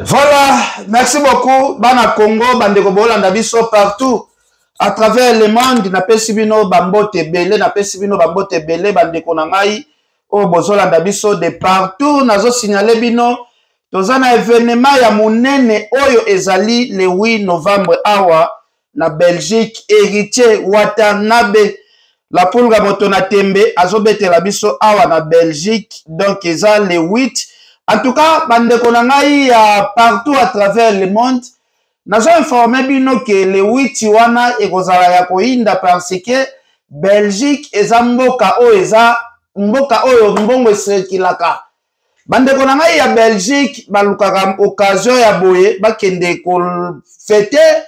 Voilà, merci beaucoup. Bana Congo, bandeko bolanda biso partout à travers le monde. Na pesi bino bambote belé, na pesi bino bambote belé bandeko na ngai o bozolanda biso de partout. Nazo signaler bino tozana événement ya munene oyo ezali le 8 novembre awa na Belgique. Héritier Watanabe la pulga moto na tembe azobetela biso awa na Belgique. Donc eza le 8. En tout cas, bandeko na ngai partout à travers le monde. Nazo informé bino que le 8 wana ekozala ya koinda parce que Belgique eza mboka oyo mbongo esekilaka. Bandeko na ngai ya Belgique balukaka occasion ya boye bakende ko fêter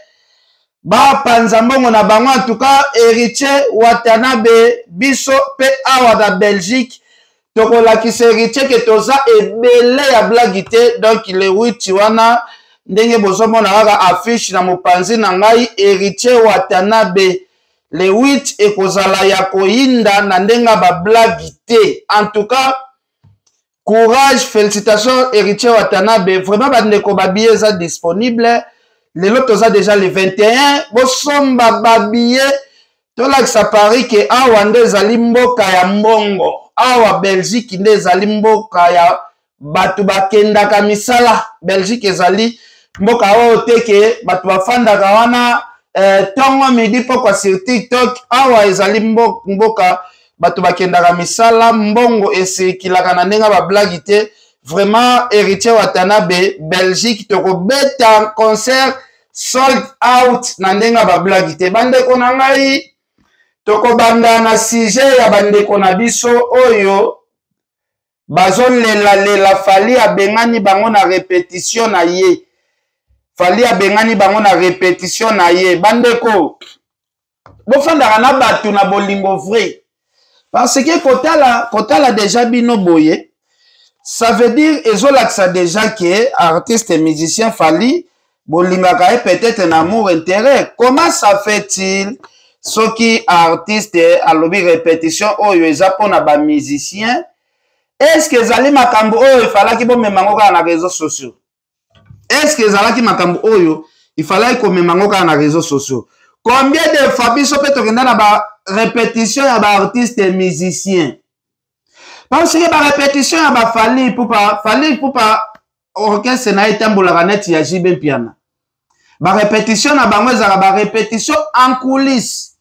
ba panza mbongo na bango. En tout cas, Héritier Watanabe biso pe awa da Belgique tokolakisa héritier ke toza ebele ya blagi te. Donc le 8 wana ndenge bozomona kaka affiche na mopanzi na ngai Héritier Watanabe le 8 ekozala ya koyinda na ndenga ba blagi te. En tout cas, courage, félicitations Héritier Watanabe. Vraiment bandeko babillet eza disponible. Lelo toza déjà le 21 bosomba babillet tolakisa Paris ke awa nde ezali mboka ya mbongo. Awa Belgique nde ezali mboka ya batu bakendaka misala. Belgique ezali mboka oyo teke batu bafandaka wana tongo midi pokwa sur TikTok. Awa ezali mboka batu bakendaka misala, mbongo esekilaka na ndenga ba blagi te. Vraiment Héritier Watanabe Belgique tokobeta concert sold out na ndenga ba blagi te. Bandeko na ngai tokobanda na sujet ya bandeko na biso oyo bazolela Fally abengani bango na répétition na ye. Fally abengani bango na répétition na ye. Bandeko bofandaka na batu na bolingo vrai parce que kotala déjà bino boye, ça veut dire ezolakisa déjà que artiste et musicien Fally bolingaka peut-être un amour intérêt. Comment ça fait-il soki artiste alobi répétition oyo eza pona ba musicien? Est-ce que ezali makambo oyo ifalaki bomemango kaka na réseaux sociaux? Est-ce que ezalaki makambo oyo ifalaki komemango kaka na réseaux sociaux? Combien de fois biso pe tokenda na ba répétition ya ba artiste et musicien? Parce que ba répétition ya ba Fally Ipupa orchestre na etambolaka neti ya JB Piana. Ba répétition na bango ezalaka ba répétition en coulisses.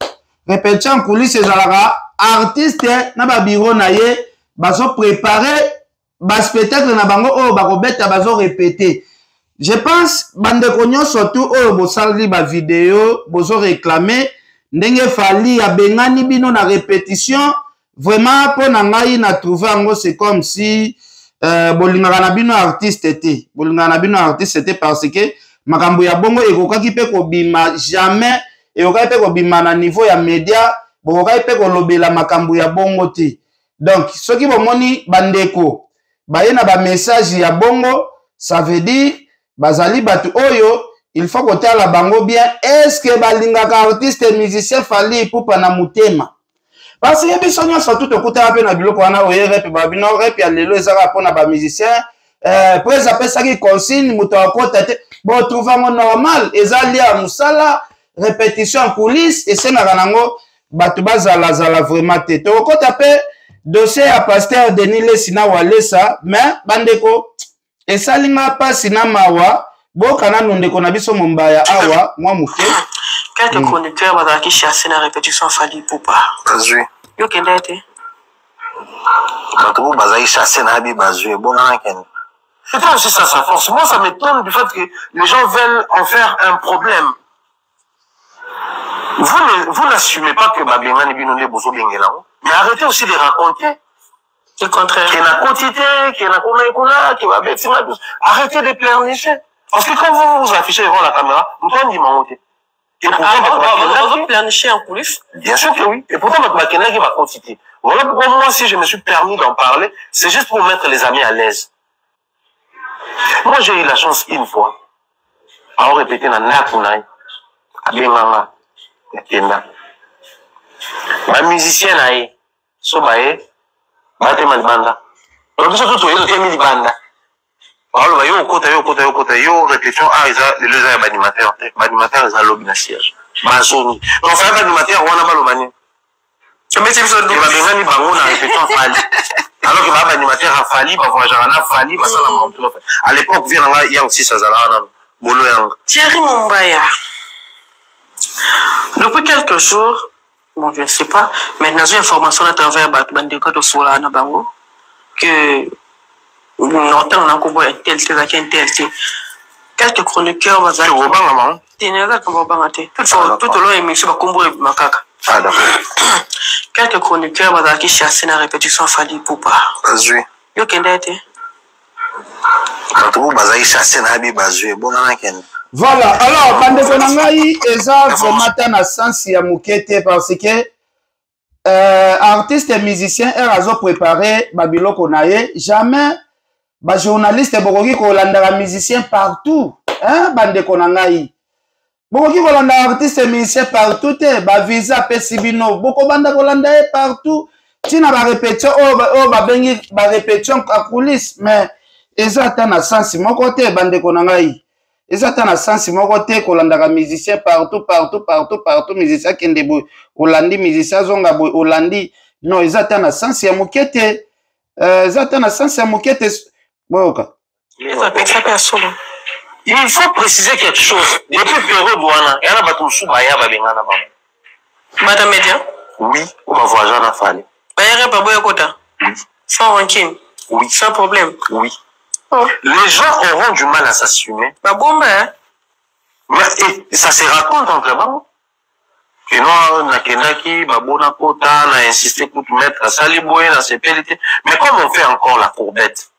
Répétition en coulisses ezalaka artiste na ba bureau na ye bazo préparer ba spectacle na bango oyo bakobeta bazo répéter. Je pense bandeko nyonso surtout oyo bosali ba vidéo bozo réclamer ndenge Fally abengani bino na répétition. Vraiment pour na ngai na trouver ngo c'est comme si bolingaka na bino artiste te. Bolingaka na bino artiste te parce que makambo ya bongo ekokaki pe kobima jamais, ekokaki pe kobima na niveau ya média, bokokaki pe kolobela makambo ya bongo te. Donc soki bomoni bandeko baye na ba message ya bongo, ça veut dire bazali batu oyo il faut kotala bango bien. Est-ce que balingaka artiste et musicien Fally Ipupa na mutema? Parce que biso nyonso tout okutaka pe na biloko wana oye rep babino rep ya lelo ezaka pona ba musicien près apesaki consigne muto akota te bo trouvango normal ezali ya musala répétition en coulisses esengaka nango batu bazala vraiment te. Tokota pe dossier ya pasteur Denis Lesina Walesa mais bandeko esalinga pasi na mawa bokana ndeko na biso mombaya awa mwa muke. Quelques chroniqueurs bazalaki chassé na répétition Fally Ipupa. Bazui. Yo kende te. Quand vous bazai chassé na bi bazui bon na ken. C'est pas aussi ça sa force. Moi ça m'étonne du fait que les gens veulent en faire un problème. Vous n'assumez pas que babengani bino ne bozo bengela. Mais arrêtez aussi de raconter. C'est le contraire. Qu'il y a une quantité, qu'il y a une arrêtez de pleurnicher. Parce que quand vous vous affichez devant la caméra, vous pouvez dire monter. Et pourtant, vous pleurnichez en coulisses? Bien sûr que oui. Et pourtant, votre maquinaire va quantité. Voilà pourquoi moi, si je me suis permis d'en parler, c'est juste pour mettre les amis à l'aise. Moi, j'ai eu la chance une fois, à répéter dans Nakunai, à Benganga, à Kenda. Ma musicienne aïe, Sobae, Bate Malbanda. Donc, ça tout est mis banda. Alors, yo, répétition, les animateurs, ils ont lobby na siège. Mazoni. Donc, ça va animateur, on a mal au mani. Mais c'est ça, il va bango na répétition fali. Alors que va animateur a fali, va voyager na fali, va ça la montre. À l'époque, il y a aussi ça, là, bolo yang. Thierry Mumbaya. Depuis quelques jours, bon, je ne sais pas, mais dans une information à travers Bandeko de Sola na bango, que longtemps on a compris un tel, quelques chroniqueurs vont dire tout au long de l'émission, Ah, d'accord. Quelques chroniqueurs vont dire qu'ils chassent la répétition Fali Poupa. Bazui. Yo kendete. Voilà, alors, bandeko na ngai, eza vraiment na sens ya mukete parce que artiste et musicien azo préparé babiloko na ye, jamais ba journaliste bokoki ko landa musicien partout, hein, bandeko na ngai. Bokoki ko landa artiste et musicien partout te, ba visa pesibino, boko banda ko landa ye partout. Tina ba répétition ba bengi ba répétition à coulisses, mais eza ta na sens moko te bandeko na ngai. Eza ta na sens moko te ko landa musicien partout, musicien kendebo, olandi musicien zonga boy, olandi non, eza ta na sens ya mukete. Eza ta na sens ya mukete. Boka. Il faut préciser quelque chose. Depuis période wana, yana batu subaya babengana ba. Madame Média? Oui, on va voyager na fali. Bayere baboya kota? Oui. Sans rancune? Oui. Sans problème? Oui. Oh. Les gens auront du mal à s'assumer. Bah bombe, hein? Mais ça se raconte entre eux. Que non, Nakenaki, Babona Kota, on a insisté pour tout mettre à Saliboé, à ses pélités. Mais comme on fait encore la courbette,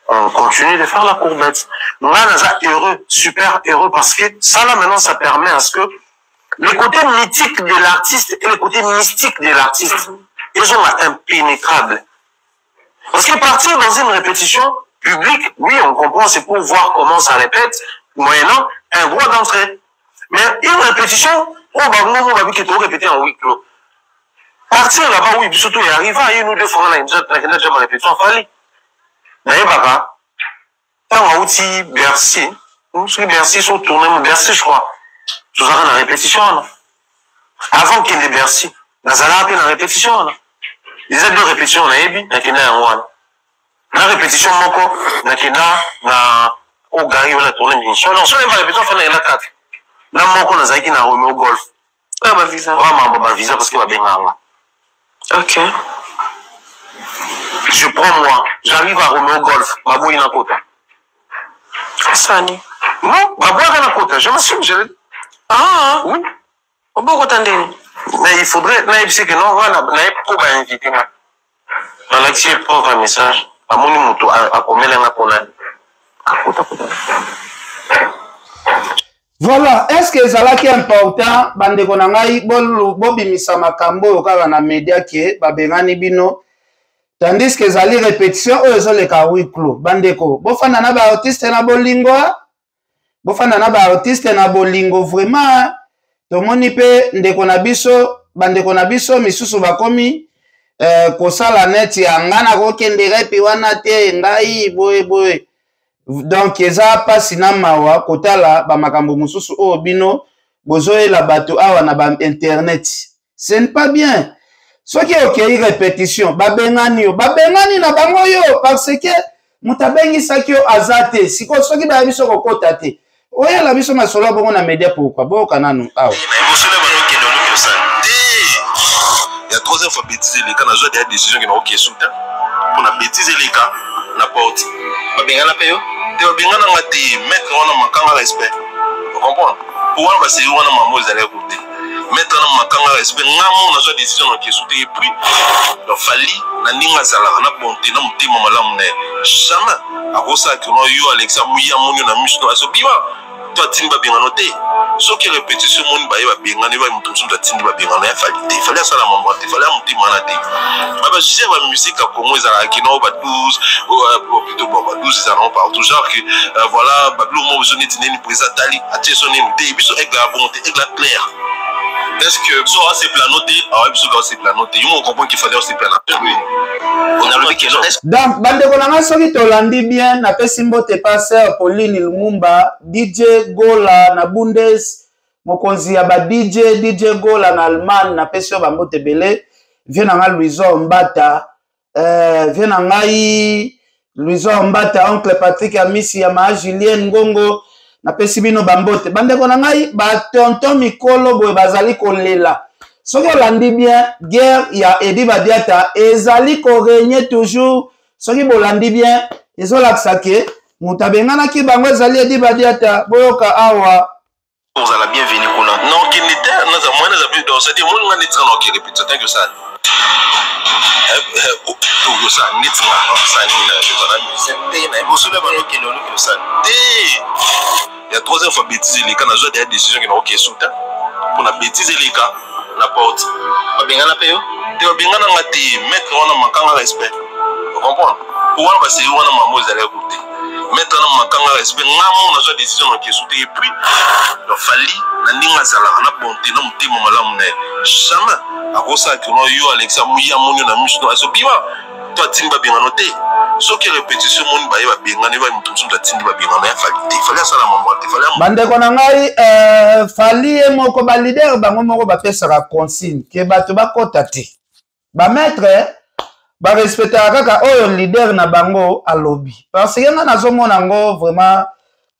on continue de faire la courbette. Nous, on est heureux, super heureux, parce que ça là maintenant, ça permet à ce que le côté mythique de l'artiste et le côté mystique de l'artiste, ils sont impénétrables. Parce que partir dans une répétition publique, oui, on comprend, c'est pour voir comment ça répète, moyennant un droit d'entrée. Mais une répétition, on va répéter en huis clos. Partir là-bas, oui, surtout, il arrive à une ou deux fois, on a déjà répétition, fallait. D'ailleurs, papa, quand on a outil Bercy, Bercy sont tournés, Bercy, je crois. Tout ça, la répétition, là. Avant qu'il y ait Bercy, dans la répétition, là. Les aides de répétition, on a ébi, on a qu'il y a un one. La répétition, on a qu'il y a au gari, on a tourné une émission. Non, si on a répétition, on a 4. Là, on a qu'il y a au golf. Ah, bah, visa. Vraiment, bah, visa, parce qu'il va bien là. Ok. Je prends moi, j'arrive à Romeo Golf, Babou Ina Kota. Sani. Non, Babou Ina Kota, je m'assume, je l'ai dit. Ah, oui. On peut contenter. Mais il faudrait, mais c'est que non, voilà, on a pas invité, là. On a accès pour un message. À mon numéro, à combien on a pour Voilà, est-ce que ezalaki important bandeko na ngai bobimisa makambo okala na media ke babengani bino tandis que ezali répétition oyo ezoleka huis clos bandeko bofanda na ba artiste na bolingo vraiment tomoni pe ndeko na biso bandeko na biso misusu bakomi kosala neti ya ngana kokende repi wana te ngai boye donc eza pasi na mawa kotala ba makambo mususu o bino bozoyela bato awa na ba internet ce n'est pas bien soki okei répétition babengani na bango yo parce que mutabengisaki yo azate siko soki ba biso kokota te oyela biso masolo bongo na media pourquoi boka nanu awa il y a troisième fois bêtiser les cas na des décisions qui n'ont aucun soutien pour na bêtiser les cas na porte babengana pe yo te babengana ngati mettre wana makanga respect vous comprenez pour wana c'est wana maman ils allaient écouter mettre wana makanga respect ngamo na décision na qui soutien et puis donc fali na ninga zala na bonté na mutima malamu na jamais akosa que no yo Alexa muya munyo na miso aso biwa toi timba bengano te so qui répétition mon ba yeba bengano ba mutumsu da timba bengano ya fallait ça la maman te fallait mutima na te ba je ba musique à Congo ezala kino ba 12 plutôt ba 12 ils en ont partout genre que voilà ba blou mo besoin de présentali atie sonné te biso avec la bonté avec la claire est-ce que so assez planoté ah ouais biso c'est planoté yo on comprend qu'il fallait aussi planoter oui On a levé que non. Donc, bandeko nanga soki tolandi bien, na pesi mbote passer Pauline Lumumba, DJ Gola na Bundes, mokonzi ya ba DJ Gola na Allemagne, na pesi yo bambote bele, vient nanga Louison Mbata, vient nanga Louison Mbata, oncle Patrick Amisi ya ma Julien Ngongo, na pesi bino bambote. Bandeko nanga ba tonton mikolo boye bazali kolela. Soki olandi bien, guerre ya Edi Badiata, ezali ko régner toujours. Soki bolandi bien, ezolakisa ke mutabengana ki bango ezali Edi Badiata, boyoka awa. Vous allez la bienvenue kuna. Non, qui n'était, nous avons moins d'habitude. Ça dit, moi, on est très qui répète ça, que ça. Tout ça, n'est pas ça, il y a trois fois bêtises, les cas, on a des décisions qui n'ont aucun soutien. Pour la bêtise, les cas, la porte. Bengana payo, tu vas bengana ngati, mettre on a manquant respect. Vous comprenez? Pour moi, c'est on a maman, vous allez écouter. Mettre on a manquant respect, on a des décisions qui sont soutien. Et puis, il fallait, na ninga sala, on a bonté, na mti mamalam ne. Jamais, à cause ça que nous yo Alexa Mouya Mouni na Michno Asobima, toi timba bengano te. Ce qui répétition Mouni ba yeba bengane ba mutumsu da timba bengano ya fallait ça la maman, fallait. Bande konangai fallait moko ba leader bango moko ba pesera consigne ke bato ba kota te. Ba maître ba respecter kaka oyo leader na bango alobi. Parce que nga nazomona ngo vraiment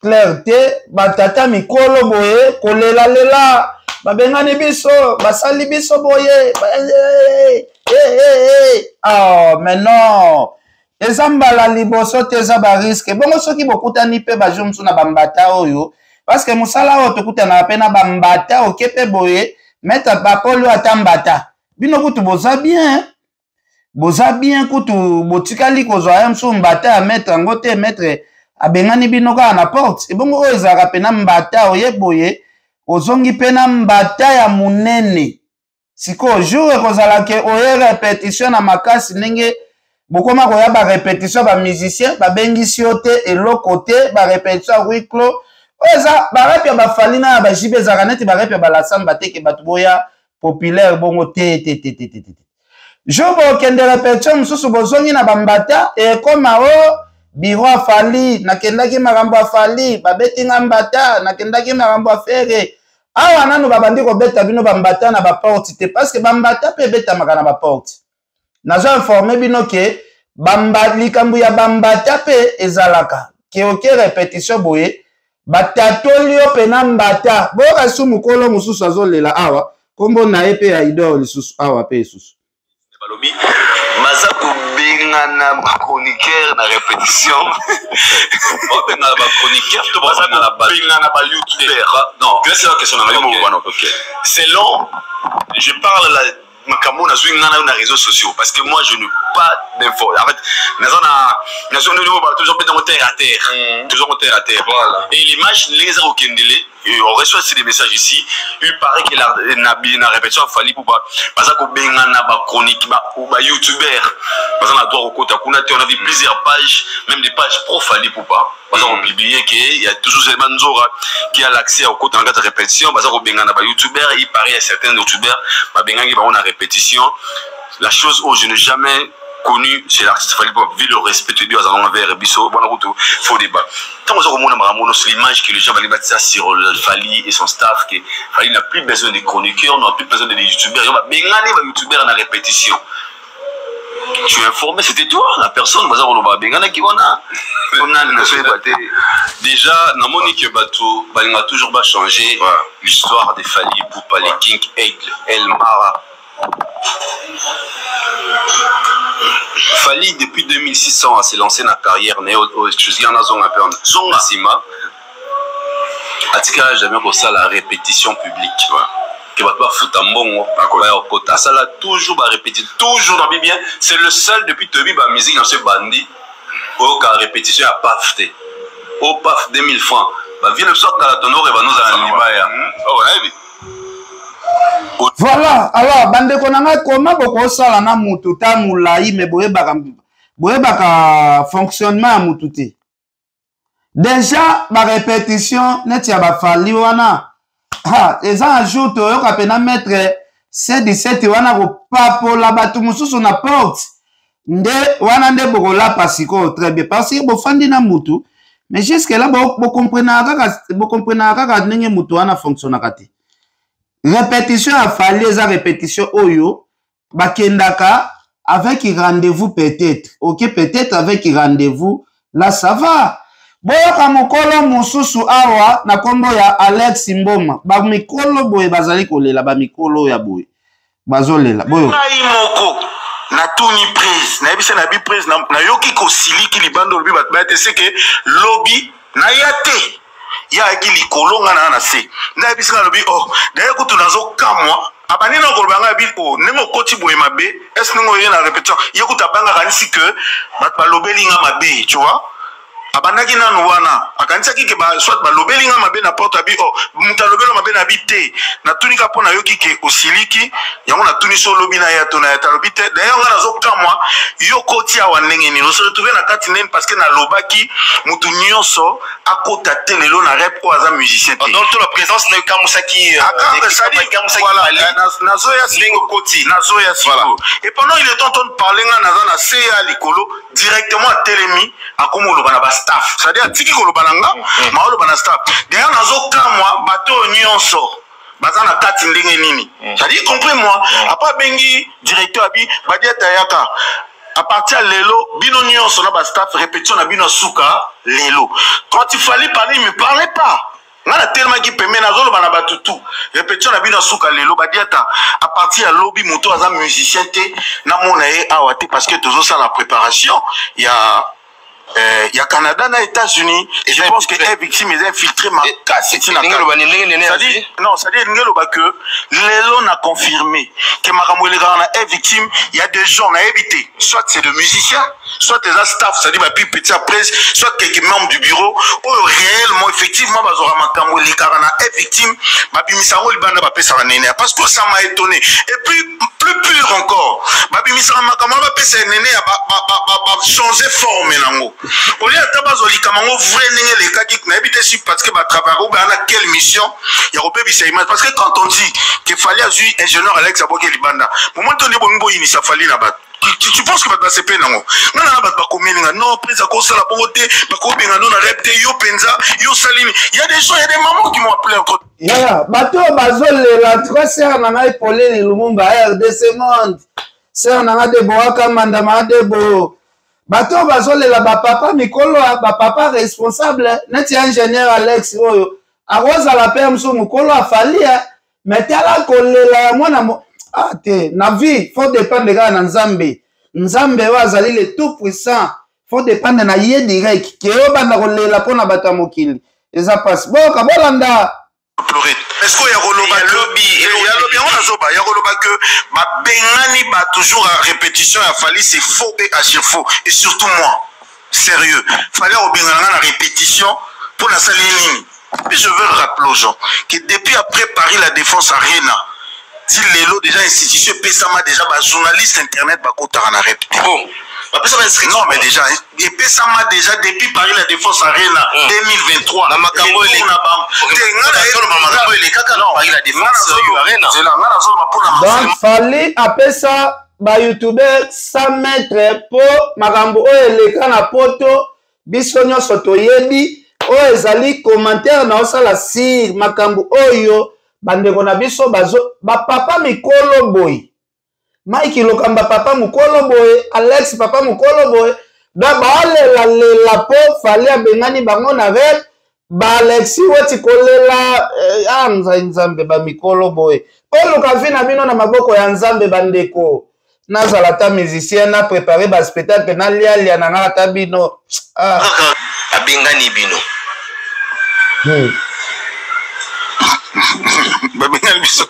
clarté batata mikolo boye kolela lela babengani biso basali biso boye oh mais non ezambala liboso teza ba risque bongo soki bokutani pe bajumsu na bambata oyo parce que musala oyo tokutana pe na bambata okepe boye mettre bakolo atambata bino kutu boza bien kutu botikali kozwa yamsu mbata ya mettre ngote mettre abengani bino ka na porte ebongo oyo ezaka pena mbata oyeboye ozongi pena mbata ya munene siko jour ekozala ke oye répétition na makasi ndenge bokoma koya ba répétition ba musicien babengisi yo te eloko te ba répétition huis clos oza ba rap ya bafali na ba jibe ezaka neti ba rap ya balasamba te ke bato boya populaire bongo te jour bokende répétition mosusu bozongi na bambata ekoma o biro afali nakendaki makambo afali babetinga mbata nakendaki makambo afere awa nanu babandi kobeta bino bambata na baporte te parce que bambata pe betamaka na baporte nazo informe bino ke likambo ya bambata pe ezalaka ke oke répétition boye batatoli yo pena mbata boyoka su mokolo mosusu azolela awa kombo na ye pe ya idole lisusu awa pe lisusu balobi maza kobengana bachroniqueur na répétition obengana bachroniqueur to bengana ba-youtuber non c'est la question selon je parle la makambo na zwi ngana na réseaux sociaux parce que moi je n'ai pas d'infos en fait toujours terre à terre toujours terre à terre voilà et l'image les a okendele on reçoit aussi des messages ici il paraît que la répétition fallait pour parce que bengana ba chronique ba youtuber parce qu'on a droit au côté on a vu plusieurs pages même des pages pro fallait pour pas parce qu'on publié qu'il y a toujours ces manzora qui a l'accès au côté en cas de répétition parce qu'on bengana ba youtuber il paraît à certains youtubers ba bengana ba on a répétition la chose où je n'ai jamais connu chez l'artiste fallait pas vu le respect de Dieu à envers Bisso bon route faux débat tant on a mon sur l'image que les gens vont mettre ça sur le Fally et son staff que Fally n'a plus besoin de chroniqueurs n'a plus besoin de youtubeurs il va bengana ba youtubeurs na répétition tu es informé c'était toi la personne baza on va bengana qui on a déjà na monique bateau balinga toujours pas changer l'histoire des Fally pour pas les King Aigle El Mara Fally depuis 2600 à s'est lancé dans la carrière je suis en zone un peu en zone Sima atika jamais pour ça la répétition publique que va pas foutre un bon au côté ça là toujours va répéter toujours dans bien c'est le seul depuis début ba musique dans ce bandit au cas répétition à paf té au paf 2000 francs va vient le sort à ton or et va nous en libaya oh ouais. Voilà, alors bandeko nanga comment bokosala na mutu ta mulai me boyebaka fonctionnement ya mutu te. Déjà ba répétition neti ya ba Fally wana eza un jour toyoka pena mettre C17 wana ko papola batu mususu na porte nde wana nde bokolapa sikoyo très bien parce que bofandi na mutu mais jusque là bokomprenaka kaka ndenge mutu wana fonctionnaka te répétition ya fali eza répétition oyo bakendaka avec rendez-vous peut-être ok peut-être avec rendez-vous là ça va boyoka mokolo mosusu awa na kombo ya Alex Mboma bamikolo boye bazali kolela bamikolo ya boye bazolela boyo ngai moko na tuni prise na yebisa na bi prise na yoki ko siliki libando lobi ba te que lobby na yate ya ki likolo nga na se na yebisa na lobi oh d'ailleurs kutu nazo kamwa abani na ko banga bi oh nengo koti boye mabe est nengo ye na répétition yekuta banga kanisi que ba lobeli nga mabe tu vois abandaki nanu wana akanisaki ke soit balobeli nga mabe na porte abi oh muta lobelo mabe na bite na tunika pona yoki ke osiliki yango na tuni so lobi na ya to na ya talobite d'ailleurs nga nazo kamwa yo koti awa ndenge ni no se retrouver na kati nene parce que na lobaki mutu nyonso akota te lelo na rep ko aza musicien te donc la présence na kamusaki nazo ya singo koti nazo ya singo et pendant il est temps de parler nga naza na CA likolo directement à Telemi akomo loba na staff c'est-à-dire tiki koloba nanga maolo bana staff d'ailleurs nazo kamwa bato nyonso baza na kati ndenge nini c'est-à-dire compris moi après bengi directeur abi badieta yaka à partir lelo bino nyonso na ba staff répétition na bino suka lelo quand il fallait parler il me parlait pas ngana tellement qui permet nazo bana batutu répétition na bino suka lelo badieta à partir ya lobby moto aza musicien te na mona ye awate parce que toujours ça la préparation il y a Canada na États-Unis et je pense que les victimes est infiltré ma casse c'est-à-dire non c'est-à-dire que les on a confirmé que makamwele na est victime il y a des gens à éviter soit c'est des musiciens soit des staff c'est-à-dire ma plus petit presse soit quelques membres du bureau ou réellement effectivement bazora makamwele na est victime babimisango libanda ba pesa nene parce que ça m'a étonné et puis plus pur encore babimisango makamwele ba pesa nene ba changer forme nango au lieu de tabazoli kamango vrai nenge les cas qui n'habitent si parce que ba travailler ou ba na quelle mission il y a repé bisa image parce que quand on dit qu'il fallait azui ingénieur Alex Aboke libanda moment on est bon ini ça fallait na ba tu penses que ba se pe nango na na ba combien non prise à cause la beauté ba ko benga non na repte yo penza yo salini il y a des gens il y a des mamans qui m'ont appelé encore ya bato bazolela trois sœurs na ngai Pauline Lumumba RDC monde sœur na de boaka mandama de bo bato bazolela bapapa mikolo bapapa responsable neti ingénieur Alex oyo akozala pe mso mukolo afalia metala kolela mwana te na vie faut dépendre kaka na nzambe nzambe oyo azali le tout puissant faut dépendre na ye direct ke oyo banda kolela mpona bato ya mokili eza pasi boka bolanda est-ce qu'il y a lobby que ma bengani ba toujours à répétition a fallu c'est faux et à chaque faux et surtout moi sérieux fallait au bengana la répétition pour la salle ligne mais je veux rappeler aux gens que depuis après Paris la Défense Arena si l'élo déjà institution pesama déjà ba journaliste internet ba kota na rep bon non mais déjà et pesama déjà depuis Paris la Défense Arena 2023 na makambo ile na bango makambo ile kaka non Paris la Défense Arena c'est là ngana zo mapona donc fallait apesa ba youtubeur 100 mètres po makambo oyo eleka na poto biso nyonso toyebi oyo ezali commentaire na osala sir makambo oyo bandeko na biso bazo bapapa mikolo boy Mike Lokamba papa mukolo boy Alex papa mukolo boy da balela po fallait bengani bango na rep ba Alexi weti kolela nzambe ba mikolo boy olo ka vina bino na maboko ya nzambe bandeko nazala ta musicien na préparer ba spectacle na lia na ngala ta bino abengani bino babengani biso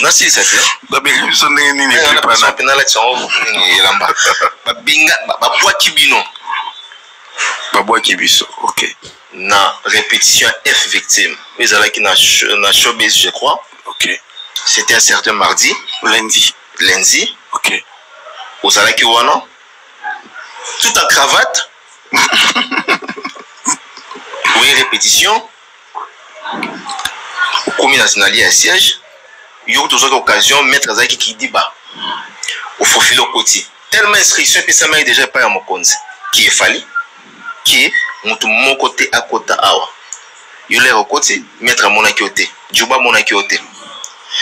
nasi ça fait babengani biso ndenge nini na penala tsango elamba babenga babwaki bino babwaki biso ok na répétition F victime mais alaki na showbiz je crois ok c'était un certain mardi lundi ok ozalaki wana tout en cravate oui répétition comme nationali à siège yo toujours occasion mettre azaki qui dit bas au faufilo koti tellement inscription puis ça m'a déjà pas à mon compte qui est fallu qui est mon côté à côté awa yo les côté mettre mon côté juba mon côté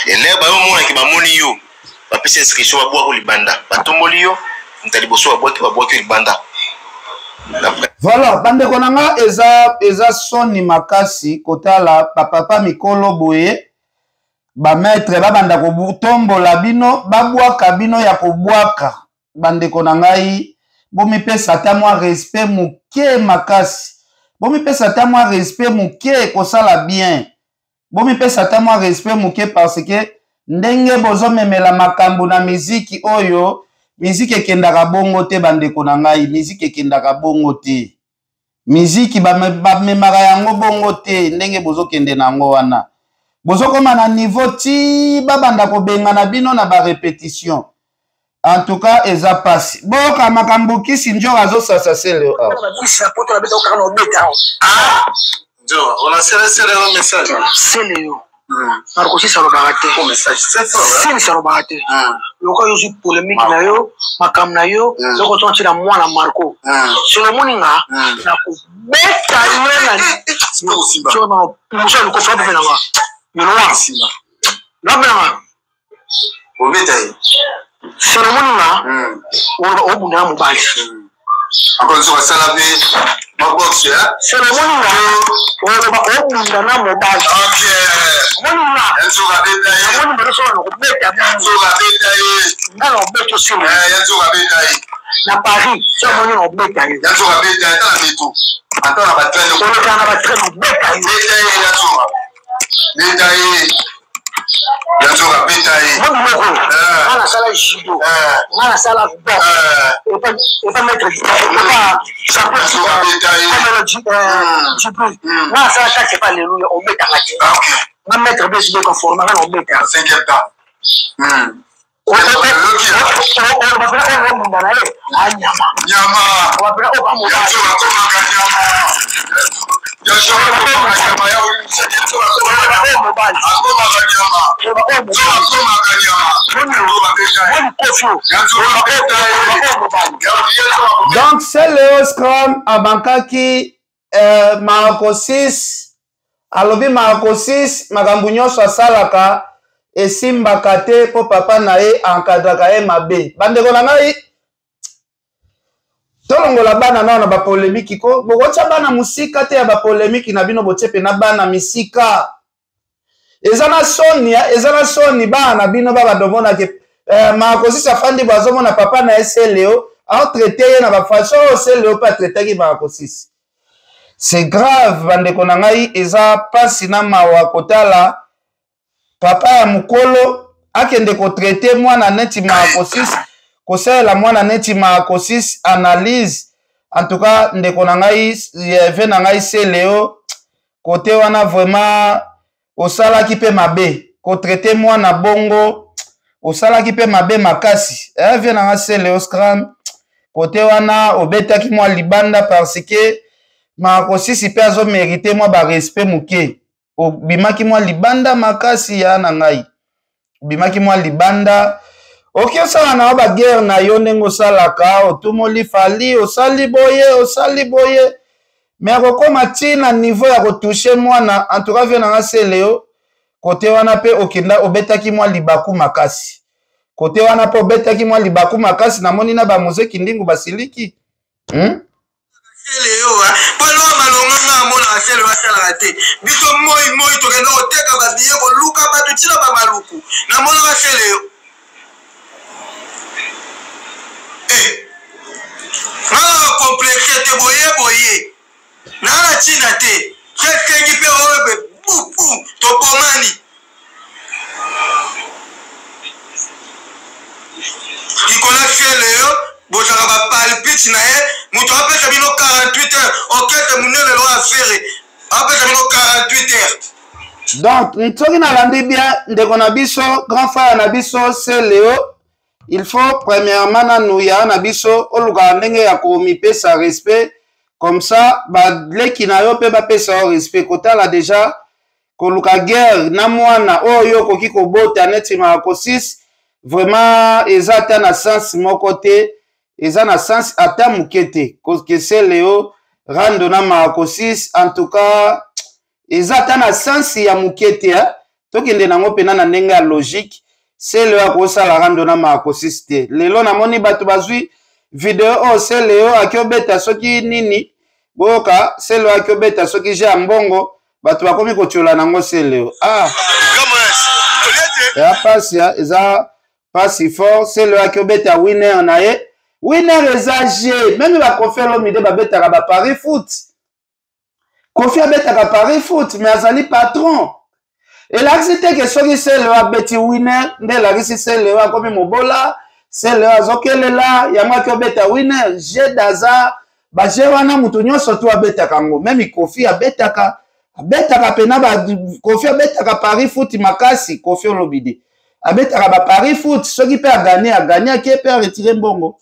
et là ba mon ki ba moni yo ba pesa inscription ba bois ko libanda ba tomboli yo ntali boso ba bois ko libanda. Voilà, bande konanga eza soni makasi kotala papa mikolo boye ba maître ba banda ko tombola bino ba bwaka bino ya ko bwaka bande konangai bomi pesa ta mwa respect muke makasi bomi pesa ta mwa respect muke kosala bien bomi pesa ta mwa respect muke parce que ndenge bozo memela makambo na miziki oyo miziki ekendaka bongo te bandeko na ngai miziki ekendaka bongo te miziki bamemaka yango bongo te ndenge bozokende nango wana bozokoma na niveau ti babanda kobengana bino na barépétition en tout cas eza pasi boka makambo kisi njo azosasa sele on a serré un message sele yo Marco si ça va rater un message c'est fort si ça va rater le cas yo polémique na yo makam na yo loko tonti na mwana Marco sur le moninga na ko beta yena ni Simba tu na muso le ko fa bena nga you know what Simba na bena o beta yi sur le moninga o buna mo bali encore sur ça la vie ma box ya sur le moninga o ba o buna na mo bali OK moninga enzo ga beta yi moninga do so na ko beta enzo ga beta yi na no beto sur enzo ga beta yi na Paris so moninga o beta yi enzo ga beta yi ta bitu attends na ba train on kana ba train o beta yi beta yi enzo ga beta yi ana sala jido ana sala bo et pas mettre pas ça peut enzo ga beta yi na sala ta c'est pas alléluia on met dans la tête OK na mettre bes de conforme on met dans 5e temps on va faire un monde là anyama nyama on va faire un monde enzo ga koma ka nyama enzo ga koma ka nyama ya enzo ga koma ka nyama akoma ka nyama enzo ga koma ka nyama enzo ga beta yi donc c'est le scrum abankaki Marco 6 alobi Marco 6 makambo nyonso asalaka esimbaka te po papa na ye encadraka ye mabe bandeko na ngai tolongola bana nao na bapolémiki ko bokotya bana musika te ya bapolémiki na bino botie pe na bana misika eza na soni bana na bino babadomonake Marco 6 afandi bazomona papa na ye seleo aotraite ye na bafaso oyo seleo mpe atraitaki Marco 6 c'est grave bandeko na ngai eza pasi na mawa kotala papa ya mukolo akende kotraite mwana neti Marco 6 kosalela mwana neti Marco 6 analyse en tout cas ndeko na ngai ve na ngai seleo kote wana vraiment osalaki pe mabe kotraite mwana bongo osalaki pe mabe makasi ve na ngai seleo scram kote wana obetaki mwa libanda parce que Marco 6 pe azo mérité moi ba respect muke obimaki mwa libanda makasi ya na ngai obimaki mwa libanda oki osala na ba guerre na yo ndenge osalaka otumoli fali osali boye mais akokoma ntina niveau ya kotouche mwana en tout cas vie na nga seleo kote wana pe okenda obetaki mwa libaku makasi kote wana pe obetaki mwa libaku makasi namoni na bamuzeki ndingu basiliki Leo balo malonga nga mona selo asala te biso moi to kenda oteka ba biye ko luka ba to tila ba maluku na mona ba selo complexe te boye na la china te kengi pe obe bu to bomani ikola selo bozala ba palpite na ye mutu apesa bino 48 heures okete munene lo affaire apesa bino 48 heures donc ntoki nalandi bien ndeko na biso grand frère na biso c'est Léo il faut premièrement nanuya na biso oluka ndenge ya komipesa respect comme ça baleki na yo pe bapesa yo respect kotala déjà koluka guerre na mwana oyo koki kobota neti Marco 6 vraiment eza ta na sens moko te eza na sens ata mukete que c'est Léo rando na makosis en tout cas eza ata na sens ya mukete tokende nango pena na ndenge ya logique c'est Léo akosala rando na makosis te lelo namoni bato bazwi video c'est Léo akiobeta soki nini boka c'est Léo akiobeta soki je mbongo bato bakomi kotiola nango c'est Léo ya passe ya eza passe fort c'est Léo akiobeta winner na ye winner eza G même ba Kofi Olomide babetaka ba Paris foot Kofi abetaka Paris foot mais azali patron et là c'était que soki c'est Léo abeti winner nde la c'est Léo akomi mobola c'est Léo azokelela yango akiobeta winner G daza ba G wana mutu nyonso to abetaka ngo même Kofi abetaka pena ba Kofi abetaka Paris foot makasi Kofi Olomide abetaka ba Paris foot soki pe a gagné qui peut retirer mbongo.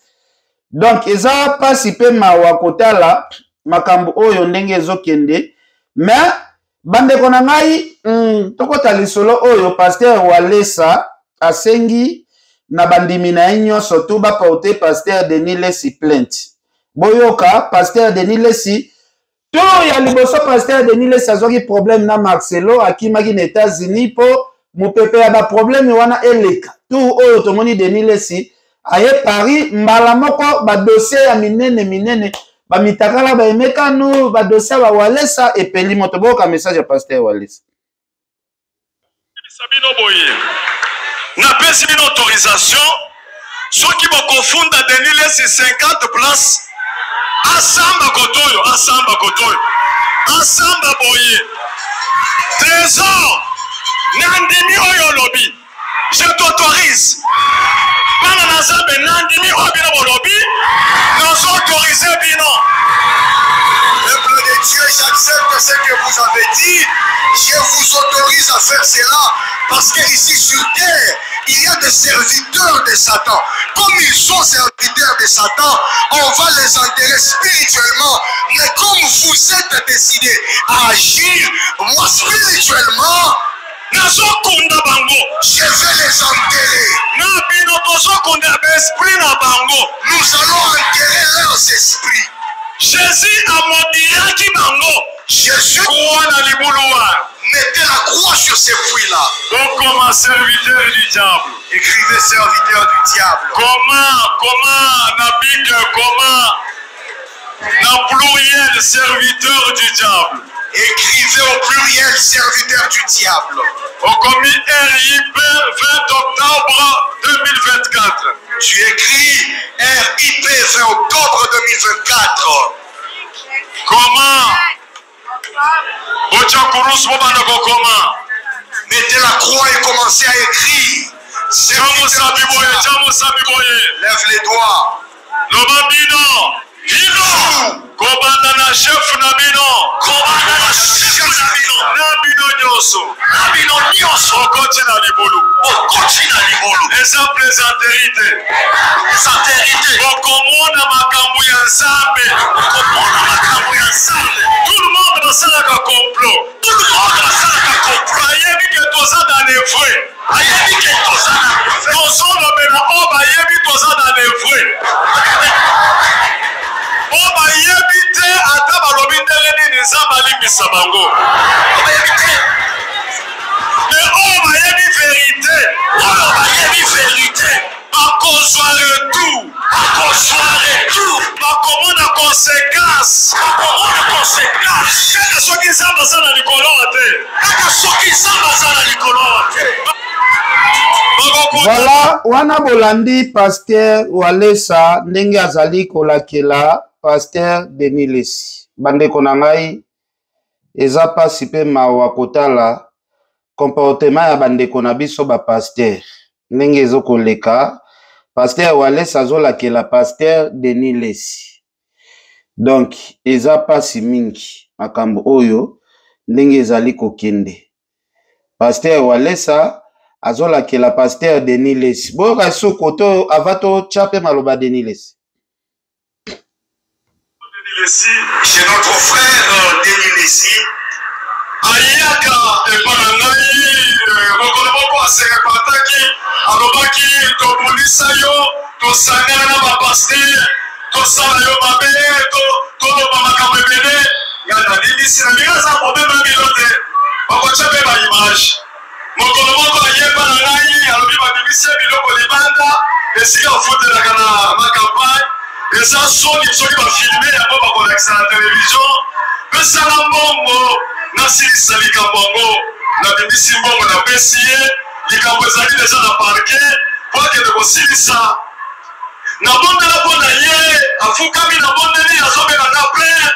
Donc eza pasi pe mawa kotala makambo oyo ndenge ezokende mais bandeko na ngai tokota lisolo oyo pasteur Walesa asengi na bandimi na nyonso to ba porter pasteur Denis Lesi plainte boyoka pasteur Denis Lesi to ya liboso pasteur Denis Lesi azoki problème na Marcelo akimaki na États-Unis po mupepe ya ba problème wana eleka to oyo tomoni Denis Lesi aye Paris mbala moko ba dossier ya minene ba mitakala ba emekano ba dossier ba Walesa epeli moto boka message ya pasteur Walesa Sabino boye na pesi une autorisation ceux qui vont confondre Denis Lesi 50 places asamba kotoyo asamba boye trésor nandimi oyo lobby je t'autorise Bana Nazambe nandimi obino bolobi nous autorisé bino. Peuple de Dieu, j'accepte ce que vous avez dit. Je vous autorise à faire cela parce qu'ici sur terre, il y a des serviteurs de Satan. Comme ils sont serviteurs de Satan, on va les enterrer spirituellement. Mais comme vous êtes décidés à agir, moi spirituellement, je vais les enterrer. Nous allons enterrer leurs esprits. Jésus a maudit bango. Jésus mettez la croix sur ces fruits-là. Donc comme serviteur du diable. Écrivez serviteur du diable. Comment na pluriel serviteur du diable. Écrivez au pluriel serviteur du diable. Au commis RIP 20 octobre 2024. Tu écris RIP 20 octobre 2024. Comment? Mettez la croix et commencez à écrire. Lève les doigts. Komanda na chef na bino. Na bino nyonso. Okoti na libulu. Eza plaisanterité. Okomona makambo ya Nzambe. Tout le monde basalaka complot. Ayebi ke toza na le vrai. Tozolobela oyo bayebi toza na le vrai. Oyo bayebi te ata balobi ndenge nini Nzambe alimbisa bango. Mais oyo bayebi vérité. Bakozwa retour. Bakomona conséquence. Kaka soki Nzambe aza na likolo te. Voilà, wana bolandi pasteur Walesa ndenge azali kolakela pasteur Denis Lesi. Bandeko na ngai eza pasi pe mawa kotala comportement ya bandeko na biso ba pasteur. Ndenge ezokoleka pasteur Walesa azolakela pasteur Denis Lesi. Donc eza pasi mingi makambo oyo ndenge ezali kokende. Pasteur Walesa azolakela pasteur Denis Lesi. Boka sokoto avato chape maloba Denis Lesi. Chez notre frère Denis Lesi. Ayaka epanangai okoloboko asekapataki alobaki tobundisa yo tosangana na bapaster tosala yo mabe toloba makambo ebele nga nalibisi na ndenge aza probleme milo te bakotya mpe baimage mokolo moko ayeba na ngai alobi babimisi biloko libanda esika ofutelaka na makampagne eza soni soki bafilme yango bakolakisa na televizio pesala mbongo nasilisa likambo yango nabimisi mbongo napesi ye likambo ezali deja na parke po akende kosilisa nabondela mpo na ye afukami nabondeli azobelanga plein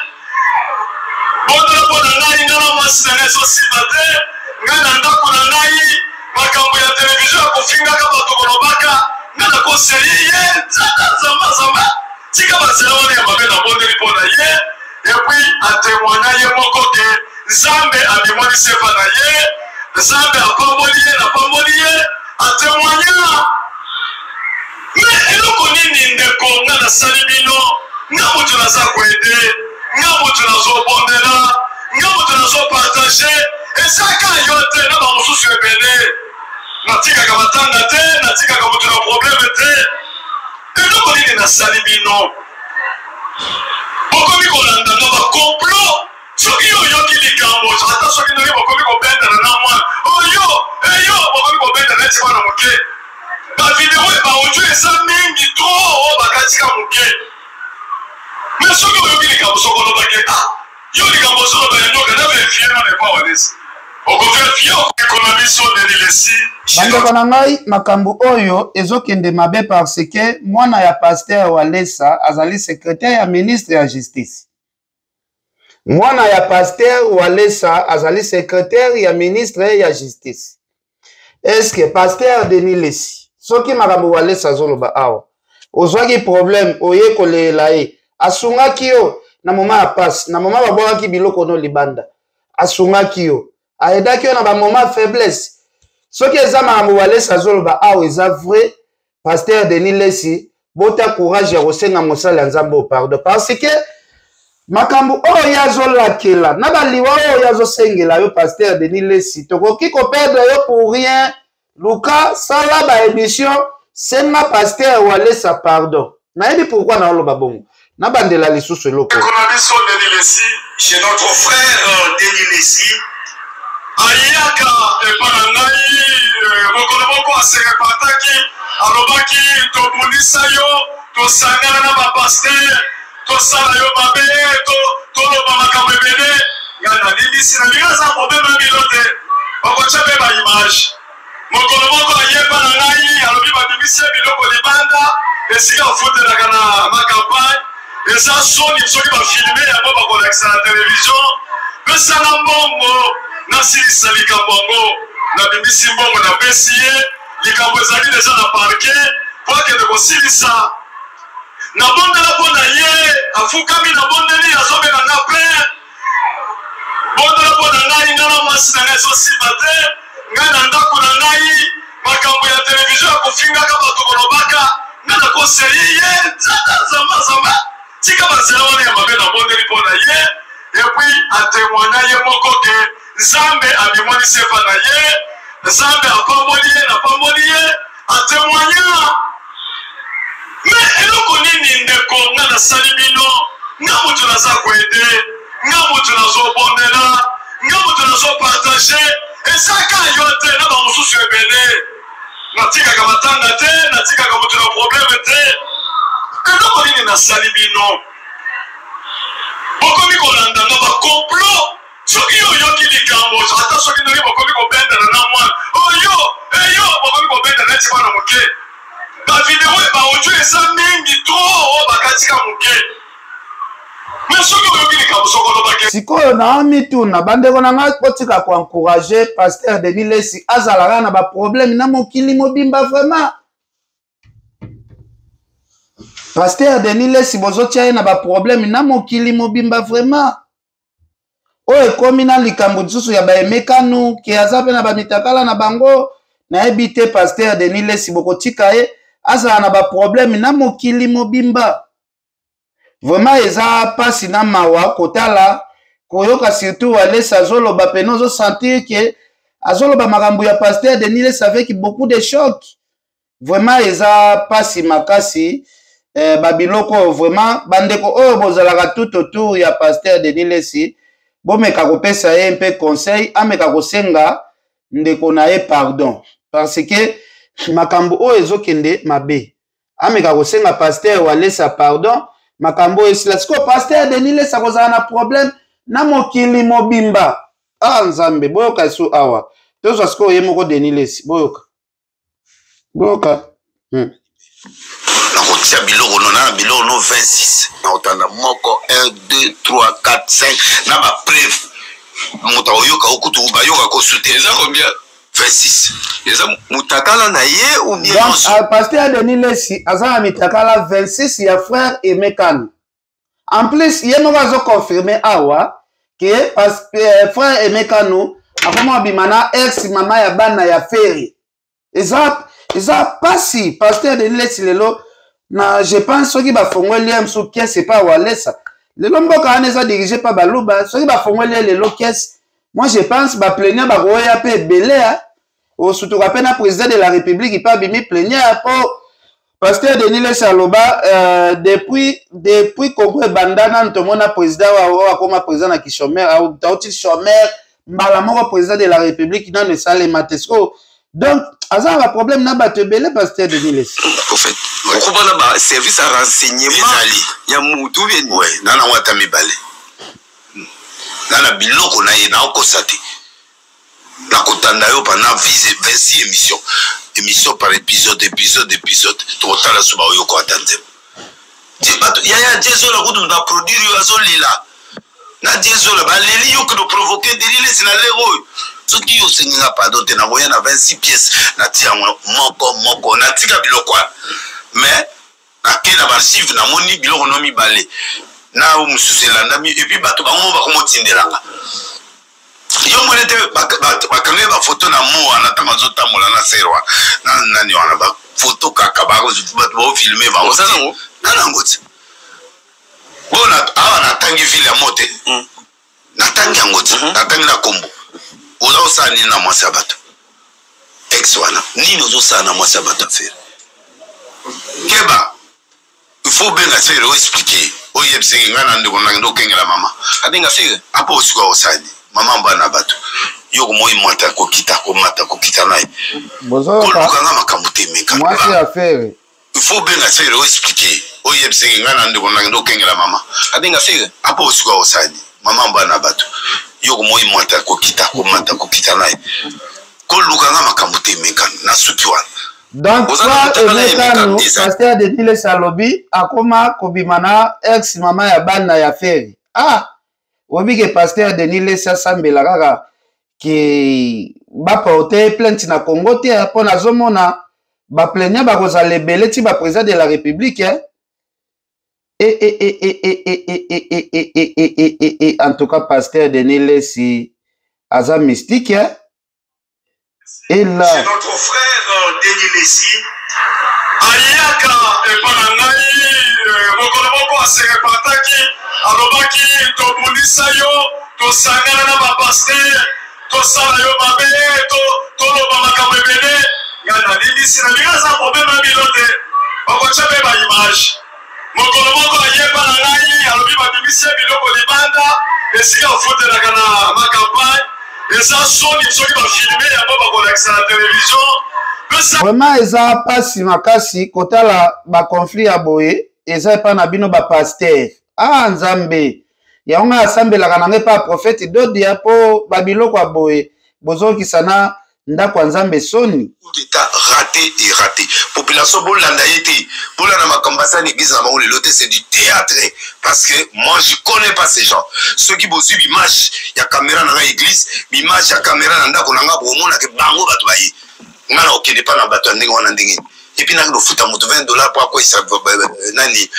bondela mpo na ngai nga na mwasi na ngai ezosimba te ngai na ndako na ngai makambo ya televizio ya kofingaka bato kolobaka nga nakoseli ye nzamba tika basela wana ya mabe nabondeli mpo na ye epui atemoigna ye moko ke nzambe abimonisi epa na ye nzambe apamboli ye napamboli ye atemoigna me eloko nini ndeko nga nasali bino nga moto naza koede nga moto nazobondela nga moto nazopartage ezaka yo te na bamosusu ebele natikaka matanga te natikaka moto na probleme te eloko nini nasali bino bokomi kolandanga bakomplot soki yo oyoki likambo ata soki ndenge bokomi kobendana na mwana oyo bokomi kobendana eti mwana moke bavideo baaudio eza mingi tro oyo bakatika moke me soki oyoki likambo soko olobaki yo likambo soloba yanyoka na verifie na nepa walesi okoverifie okokona biso denilesi bandeko na ngai makambo oyo ezokende mabe parce que mwana ya pasteur Walesa azali secrétaire ya ministre ya justice. Mwana ya pasteur Walesa azali secrétaire ya ministre ya justice. Est-ce que pasteur Denis Lesi soki makambo Walesa azoloba awa ozwaki problème oye kolela ye asungaki yo na moma ya passe na moma babwakaki biloko no libanda asungaki yo aedaki yo na bamoma faiblesse soki eza makambo Walesa azoloba awa eza vrai pasteur Denis Lesi bota courage ya kosenga mosala ya nzambe pardon parce que makambo oyo azolakela na baliwa oyo azosengela yo pasteur Denis Lesi tokoki koperdre yo pour rien luka sala ba émission senga pasteur Walesa pardon nayebi pourquoi na oloba bongo na bandela lisusu eloko biso Denis Lesi chez notre frère Denis Lesi ayaka epa na ngai mokolo moko aserepataki alobaki tobundisa yo tosangana na bapaster tosala yo mabe toloba makambo ebele nga nalibisi na ndenge aza probleme milo te bakotya mpe baimage mokolo moko ayeba na ngai alobi babimisi biloko libanda esika ofutelaka na makampagne eza soni soki bafilme yango bakolakisa na televizio pesala mbongo nasilisa likambo yango nabimisi mbongo napesi ye likambo ezali deja na parke po akende kosilisa nabondela mpo na ye afukami nabondeli azobelanga plein bondela mpo na ngai nga na mwasi na ngai ezosimba te ngai na ndako na ngai makambo ya televizio ya kofingaka bato kolobaka nga nakoseli ye nzamba tika basela wana ya mabe nabondeli mpo na ye epui atemoigna ye moko ke nzambe abimonisi epa na ye nzambe apamboli ye napamboli ye atemoigna me eloko nini ndeko nga nasali bino nga moto naza koede nga moto nazobondela nga moto nazopartage ezaka yo te na bamosusu ebele natikaka matanga te natikaka moto na probleme te eloko nini nasali bino bokomi kolandanga bakomplot soki yo oyoki likambo ata soki ndenge bokomi kobendana na mwana oyo bokomi kobendana eti mwana moke bavideo baaudio eza mingi tro oyo bakatika moke me soki oyoki likambo soko olobaki sikoyo na mituna bandeko na ngai botika koencourage pasteur Denis Lesi azalaka na baproblème na mokili mobimba vraiment pasteur Denis Lesi bozotia ye na baproblème na mokili mobimba vraiment oyo ekomi na likambo lisusu ya baemekanu ke aza mpe na bamitakala na bango nayebi te pasteur Denis Lesi bokotika ye azala na baproblème na mokili mobimba vraiment eza pasi na mawa kotala koyoka surtout Walesa azoloba pene ozosentir ke azoloba makambo ya pasteur Denis Lesi avec beaucoup de choc vraiment eza pasi makasi babiloko vraiment bandeko oyo bozalaka tout autour ya pasteur Denis Lesi bomeka kopesa ye mpe conseil ameka kosenga ndeko na ye pardon parce que makambo oyo ezokende mabe ameka kosenga pasteur walesa pardon makambo esila siko pasteur Denis Lesi akozala na problème na mokili mobimba nzambe boyoka su awa tozwa siko ye moko Denis Lesi boyoka nakotia biloko na biloko no 26 naotanda moko 1 2 3 4 5 na bapreuve moto oyoka okutu bayoka kosutenir eza combien 26 eza mutakala na ye ou bien donc pasteur Denis Lesi aza na mitakala 26 ya frère Emekano en plus ye moko azoconfirme awa ke frère Emekano akoma bimana ex mama ya bana ya feri eza pasi pasteur Denis Lesi lelo na je pense soki bafongoli ye msu pièce pa walesa lelo mboka wana eza dirigé pa baluba soki bafongoli ye lelo pièce moi je pense baplaignant bakoya pe ebele osutuka pe na président de la république pa bimi plaignant po pasteur Denis Lesi aloba depuis Congo ebandana ntomona président wa akoma président na kishomer tauti shomer mbala moko président de la république nano esalema te siko donc aza ba problème na bato ebele pasteur Denis Lesi au fait okubona ba service à renseignement ya mutu bien ouais nana wata mibale nana biloko na ye na okosate na kotanda yo pendant 26 émission par épisode totala suba yo ko atande tibato ya jezo la kudu na produire yo azolila na jezo la ba leli yo ko provoquer Denis Lesi na lero soki yo senga pardon te na voya na 26 pièces na tia moko na tika biloko mais na kena archive na moni biloko no mibale na mususu elanda et puis bato bango bakomotindelanga yo monete bakanga ba photo na mo na tama zotamola na serwa na nani wana ba photo kaka ba bato filmer ba osana na ngoti bona awa na tangi vile ya mote na tangi ngoti na tangi na kombo oza osani na mwasi bato ex wana nini ozo sana mwasi bato affaire keba il faut bien faire expliquer oye bsengi ngana ndiko ndo kengela mama adenga fere apo osiko osani mama mbana bato yoko moi mwata ko kita naye bozo ka makambo temeka mwasi affaire il faut bien faire expliquer oye bsengi ngana ndiko ndo kengela mama adenga fere apo osiko osani mama mbana bato yoko moi mwata ko kita naye ko lukanga makambo temeka na suki wana donc soit Emekano pasteur Denis Lesi alobi akoma kobimana ex mama ya bana ya feri obike pasteur Denis Lesi asambela kaka ki baporte plainte na Congo te mpo nazomona baplaignant bakozala ebele ti baprésident de la république en tout cas pasteur Denis Lesi aza mystique et là c'est notre frère Denis Lesi ayaka epanangai mokolo moko aserepataki alobaki tobundisa yo tosangana na bapaster tosala yo mabe toloba makambo ebele ngana lilisi na lingaza problème ya bino te bakotya mpe baimage mokolo moko ayepanangai alobi babimisi biloko libanda esika ofutelaka na makampagne eza soni soki bafilme yango bakolakisa na télévision vraiment eza pasi makasi kotala baconflit ya boye eza epa na bino bapaster nzambe yango asambelaka nango epa prophète dodia mpo babiloko ya boye bozokisa na ndako ya nzambe soni d'état raté population bolanda yete bolanda makambasa l'église na bango lelo te c'est du théâtre parce que moi je connais pas ces gens ceux qui bozwi image ya caméra na église image ya caméra na ndako nanga bomona ke bango bato baye ngana okende pa na bato ndenge wana ndenge et puis nanga futa moto $20 pour quoi ça nani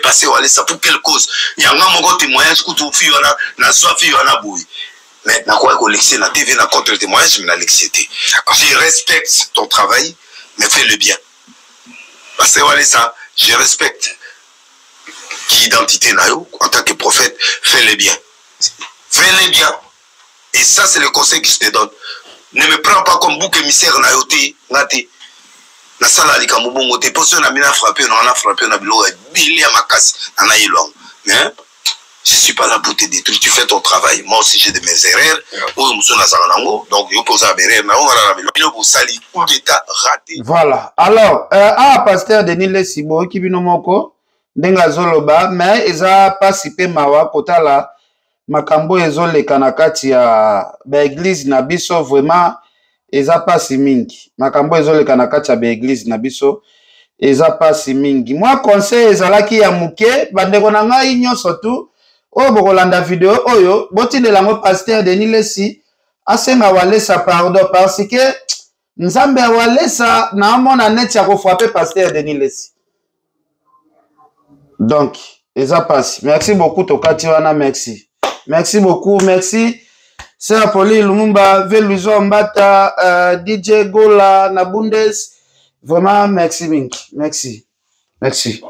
passer wale ça pour quelle cause yanga moko témoignage kutu fi wana na soi fi wana boui. Mais na quoi collecter na TV na contre témoignage mais na l'excité. Je respecte ton travail mais fais le bien. Parce que voilà ça, je respecte qui identité na yo en tant que prophète, fais le bien. Fais le bien. Et ça c'est le conseil que je te donne. Ne me prends pas comme bouc émissaire na yo te ngate. na sala likambo bongo te poso na mina frappé na biloko ebele ya makasi na yelwango. Mais je suis pas là pour te détruire, tu fais ton travail. Moi aussi j'ai de mes erreurs. Donc je pose à erreur, mais on va coup d'état raté. Voilà. Alors, pasteur Denis Lesibo qui vient moko ndenga zoloba mais eza pasipe mawa kotala makambo ezole kanakati ya ba église na biso vraiment eza pasi mingi. Makambo ezole kanakati ya ba église na biso eza pasi mingi. Moi conseil ezalaki ya muke bandeko na ngai nyonso tu oyo bokolanda video oyo botindela ngo pasteur Denis Lesi asenga walesa pardon parce que nzambe walesa na mona net ya ko frapper pasteur Denis Lesi. Donc eza pasi. Merci beaucoup tokati wana merci. Merci beaucoup, merci. C'est Apoli Lumumba, Veluzo Mbata, DJ Gola, Nabundes. Vraiment merci Mink. Merci. Merci.